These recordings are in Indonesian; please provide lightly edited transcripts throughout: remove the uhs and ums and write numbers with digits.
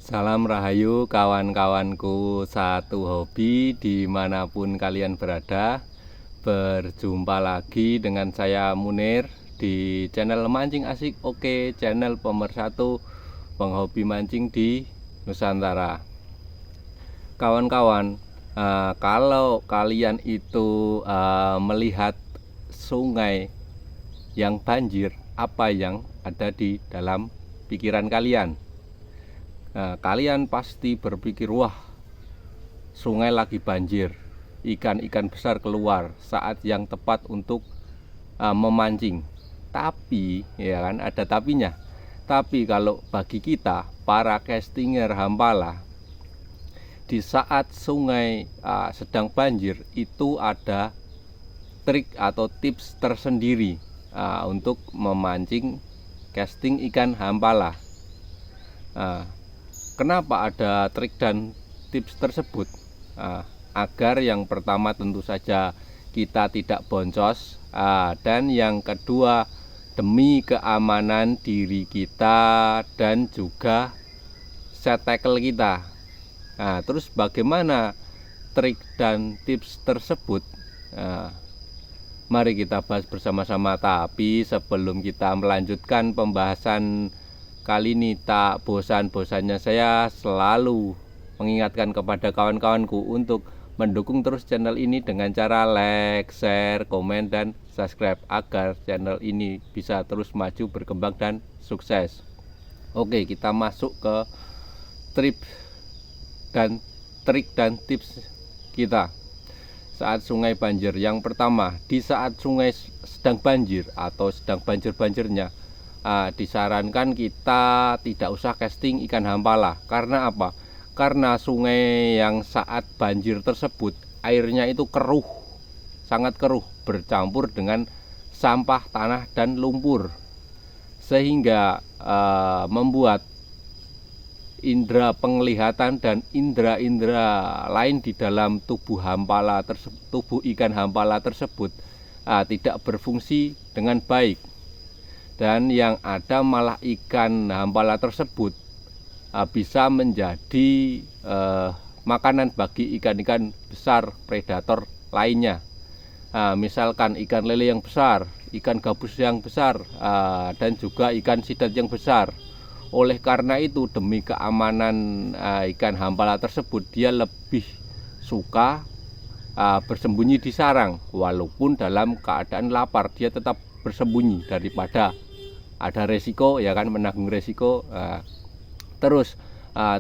Salam Rahayu kawan-kawanku satu hobi dimanapun kalian berada. Berjumpa lagi dengan saya Munir di channel Mancing Asik Oke, channel pemersatu penghobi mancing di Nusantara. Kawan-kawan, kalau kalian itu melihat sungai yang banjir, apa yang ada di dalam pikiran kalian? Kalian pasti berpikir, wah, sungai lagi banjir, ikan-ikan besar keluar saat yang tepat untuk memancing. Tapi, ya kan, ada tapinya. Tapi kalau bagi kita, para castinger Hampala, di saat sungai sedang banjir, itu ada trik atau tips tersendiri untuk memancing casting ikan Hampala. Kenapa ada trik dan tips tersebut? Agar yang pertama tentu saja kita tidak boncos, dan yang kedua demi keamanan diri kita dan juga set tackle kita. Terus bagaimana trik dan tips tersebut? Mari kita bahas bersama-sama. Tapi sebelum kita melanjutkan pembahasan kali ini, tak bosan-bosannya saya selalu mengingatkan kepada kawan-kawanku untuk mendukung terus channel ini dengan cara like, share, komen, dan subscribe agar channel ini bisa terus maju, berkembang, dan sukses. Oke, kita masuk ke trik dan tips kita saat sungai banjir. Yang pertama, di saat sungai sedang banjir atau sedang banjir-banjirnya, disarankan kita tidak usah casting ikan Hampala. Karena apa? Karena sungai yang saat banjir tersebut airnya itu keruh, sangat keruh, bercampur dengan sampah, tanah, dan lumpur, sehingga membuat indera penglihatan dan indera-indera lain di dalam tubuh ikan Hampala tersebut tidak berfungsi dengan baik. Dan yang ada malah ikan Hampala tersebut bisa menjadi makanan bagi ikan-ikan besar predator lainnya. Misalkan ikan lele yang besar, ikan gabus yang besar, dan juga ikan sidat yang besar. Oleh karena itu, demi keamanan ikan Hampala tersebut, dia lebih suka bersembunyi di sarang. Walaupun dalam keadaan lapar, dia tetap bersembunyi daripada ada resiko, ya kan, menanggung resiko. Terus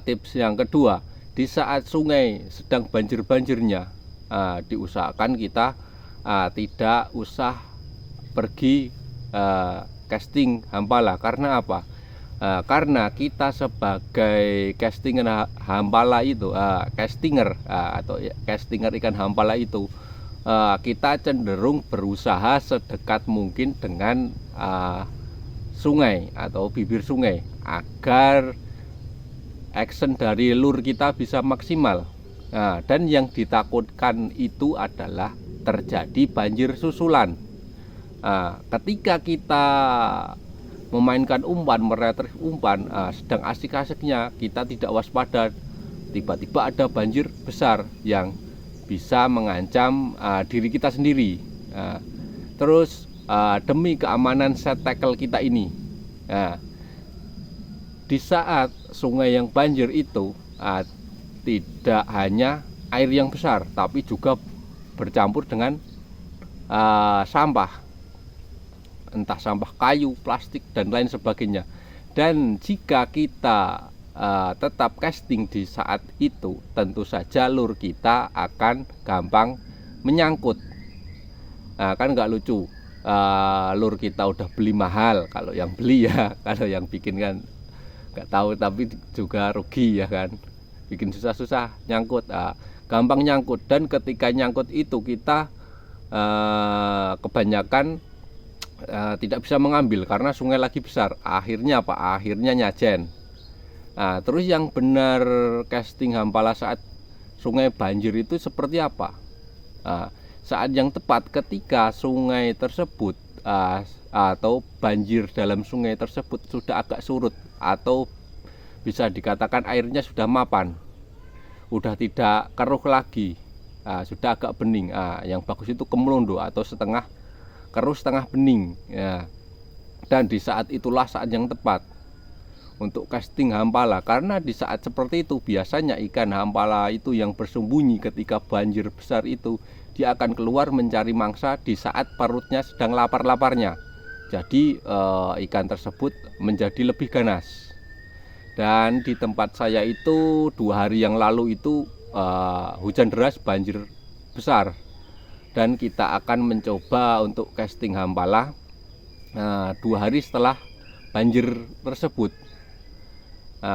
tips yang kedua, di saat sungai sedang banjir-banjirnya, diusahakan kita tidak usah pergi casting Hampala. Karena apa? Karena kita sebagai castinger Hampala itu, castinger ikan Hampala itu, kita cenderung berusaha sedekat mungkin dengan sungai atau bibir sungai agar action dari lure kita bisa maksimal. Dan yang ditakutkan itu adalah terjadi banjir susulan. Ketika kita memainkan umpan, meretrik umpan, sedang asik-asiknya, kita tidak waspada, tiba-tiba ada banjir besar yang bisa mengancam diri kita sendiri. Terus demi keamanan set tackle kita ini, di saat sungai yang banjir itu tidak hanya air yang besar, tapi juga bercampur dengan sampah, entah sampah kayu, plastik, dan lain sebagainya. Dan jika kita tetap casting di saat itu, tentu saja lure kita akan gampang menyangkut. Kan nggak lucu, lure kita udah beli mahal, kalau yang beli ya, kalau yang bikin kan nggak tahu, tapi juga rugi, ya kan, bikin susah-susah nyangkut, gampang nyangkut. Dan ketika nyangkut itu kita kebanyakan tidak bisa mengambil karena sungai lagi besar. Akhirnya apa? Akhirnya nyajen. Terus yang benar casting Hampala saat sungai banjir itu seperti apa? Saat yang tepat ketika sungai tersebut atau banjir dalam sungai tersebut sudah agak surut atau bisa dikatakan airnya sudah mapan, udah tidak keruh lagi, sudah agak bening. Yang bagus itu kemelondo atau setengah keruh setengah bening ya. Dan di saat itulah saat yang tepat untuk casting hampala, karena di saat seperti itu biasanya ikan hampala itu yang bersembunyi ketika banjir besar itu, dia akan keluar mencari mangsa di saat perutnya sedang lapar-laparnya. Jadi ikan tersebut menjadi lebih ganas. Dan di tempat saya itu 2 hari yang lalu itu hujan deras, banjir besar, dan kita akan mencoba untuk casting hampala 2 hari setelah banjir tersebut,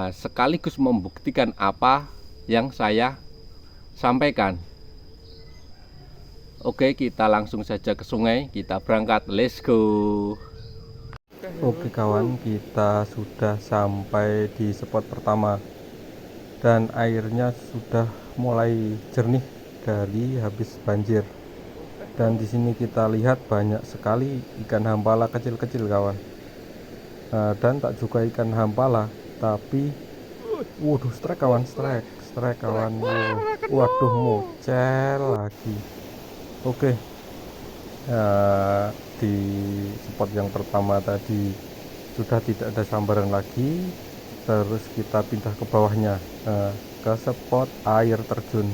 sekaligus membuktikan apa yang saya sampaikan. Oke, kita langsung saja ke sungai, kita berangkat, let's go. Oke kawan, kita sudah sampai di spot pertama dan airnya sudah mulai jernih dari habis banjir. Dan di sini kita lihat banyak sekali ikan hampala kecil-kecil kawan. Dan tak juga ikan hampala, tapi waduh, strike kawan, strike kawan. Waduh, mocel lagi. Oke, di spot yang pertama tadi sudah tidak ada sambaran lagi, terus kita pindah ke bawahnya ke spot air terjun.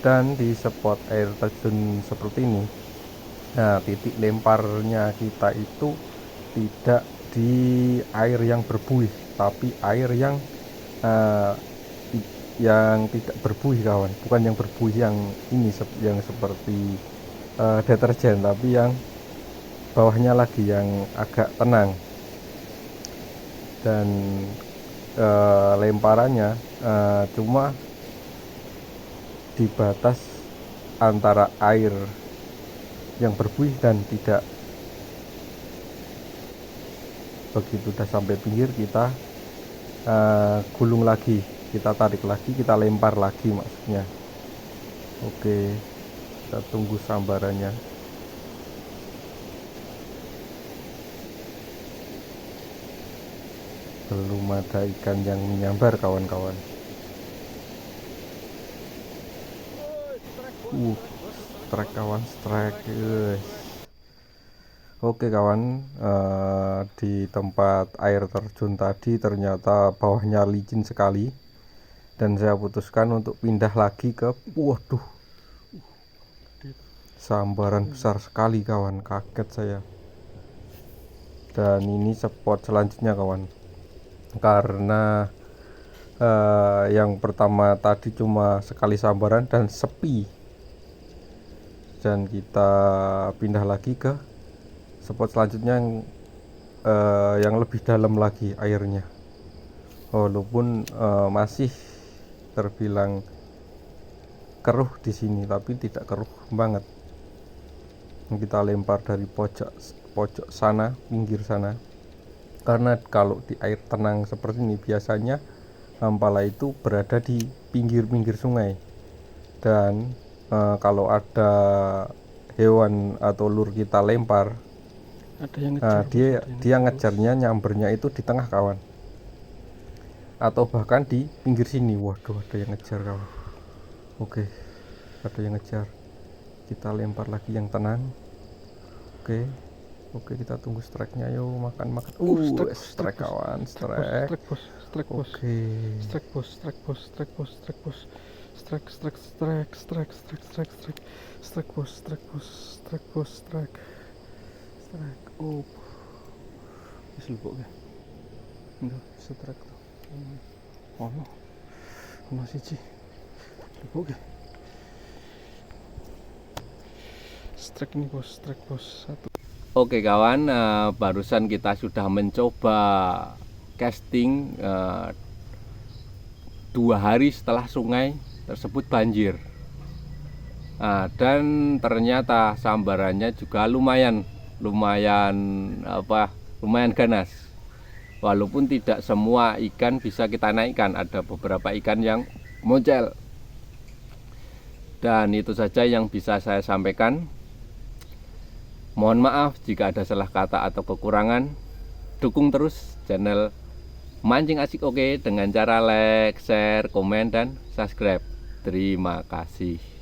Dan di spot air terjun seperti ini, titik lemparnya kita itu tidak di air yang berbuih, tapi air yang tidak berbuih kawan, bukan yang berbuih yang ini yang seperti deterjen, tapi yang bawahnya lagi yang agak tenang. Dan lemparannya cuma di batas antara air yang berbuih dan tidak. Begitu udah sampai pinggir, kita gulung lagi, kita tarik lagi, kita lempar lagi maksudnya. Oke, kita tunggu sambarannya. Belum ada ikan yang menyambar kawan-kawan. Strike kawan, strike guys. Oke kawan, di tempat air terjun tadi ternyata bawahnya licin sekali, dan saya putuskan untuk pindah lagi ke, waduh, sambaran besar sekali kawan, kaget saya. Dan ini spot selanjutnya kawan, karena yang pertama tadi cuma sekali sambaran dan sepi, dan kita pindah lagi ke spot selanjutnya yang lebih dalam lagi airnya, walaupun masih terbilang keruh di sini, tapi tidak keruh banget. Kita lempar dari pojok sana, pinggir sana, karena kalau di air tenang seperti ini biasanya hampala itu berada di pinggir-pinggir sungai, dan kalau ada hewan atau lur kita lempar, ada yang ngejar, dia ngejarnya, nyambernya itu di tengah kawan, atau bahkan di pinggir sini. Waduh, ada yang ngejar kawan. Oke, ada yang ngejar, kita lempar lagi yang tenang. Oke, kita tunggu strike-nya, yuk, makan. Strike kawan, strike bos. Oke, strike bos. Oh, bisa lupa ya. Enggak, strike tuh. Oh no, masih sih. Lupa ya. Strike nih bos, strike bos, 1. Oke kawan, barusan kita sudah mencoba casting 2 hari setelah sungai tersebut banjir. Dan ternyata sambarannya juga lumayan ganas. Walaupun tidak semua ikan bisa kita naikkan, ada beberapa ikan yang mocel. Dan itu saja yang bisa saya sampaikan. Mohon maaf jika ada salah kata atau kekurangan. Dukung terus channel Mancing Asik Oke dengan cara like, share, komen, dan subscribe. Terima kasih.